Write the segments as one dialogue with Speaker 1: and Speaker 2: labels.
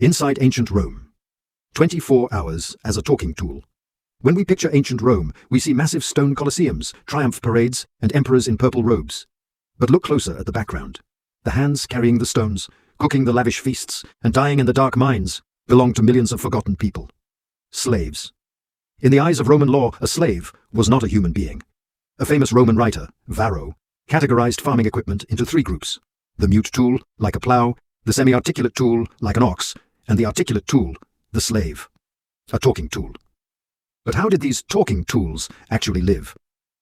Speaker 1: Inside ancient Rome. 24 hours as a talking tool. When we picture ancient Rome, we see massive stone colosseums, triumph parades, and emperors in purple robes. But look closer at the background. The hands carrying the stones, cooking the lavish feasts, and dying in the dark mines belong to millions of forgotten people. Slaves. In the eyes of Roman law, a slave was not a human being. A famous Roman writer, Varro, categorized farming equipment into 3 groups: the mute tool, like a plow, the semi-articulate tool, like an ox, and the articulate tool, the slave, a talking tool. But how did these talking tools actually live?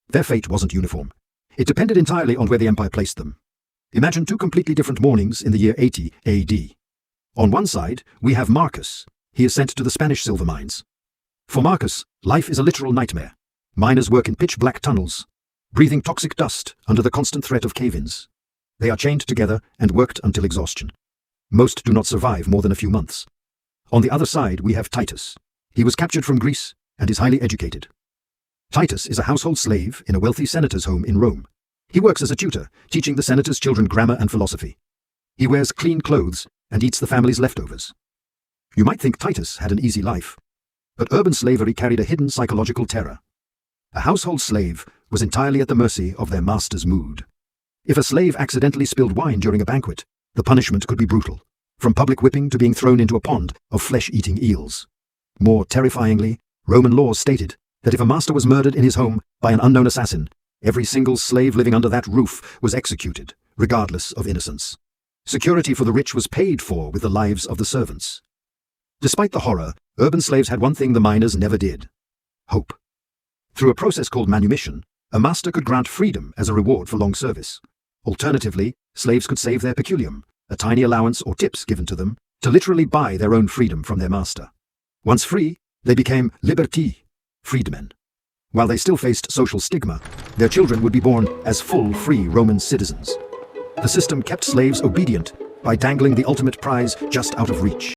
Speaker 1: Their fate wasn't uniform. It depended entirely on where the empire placed them. Imagine 2 completely different mornings in the year 80 AD. On one side, we have Marcus. He is sent to the Spanish silver mines. For Marcus, life is a literal nightmare. Miners work in pitch-black tunnels, breathing toxic dust under the constant threat of cave-ins. They are chained together and worked until exhaustion. Most do not survive more than a few months. On the other side, we have Titus. He was captured from Greece and is highly educated. Titus is a household slave in a wealthy senator's home in Rome. He works as a tutor, teaching the senator's children grammar and philosophy. He wears clean clothes and eats the family's leftovers. You might think Titus had an easy life, but urban slavery carried a hidden psychological terror. A household slave was entirely at the mercy of their master's mood. If a slave accidentally spilled wine during a banquet, the punishment could be brutal, from public whipping to being thrown into a pond of flesh-eating eels. More terrifyingly, Roman laws stated that if a master was murdered in his home by an unknown assassin, every single slave living under that roof was executed, regardless of innocence. Security for the rich was paid for with the lives of the servants. Despite the horror, urban slaves had one thing the miners never did: hope. Through a process called manumission, a master could grant freedom as a reward for long service. Alternatively, slaves could save their peculium, a tiny allowance or tips given to them, to literally buy their own freedom from their master. Once free, they became liberti, freedmen. While they still faced social stigma, their children would be born as full, free Roman citizens. The system kept slaves obedient by dangling the ultimate prize just out of reach.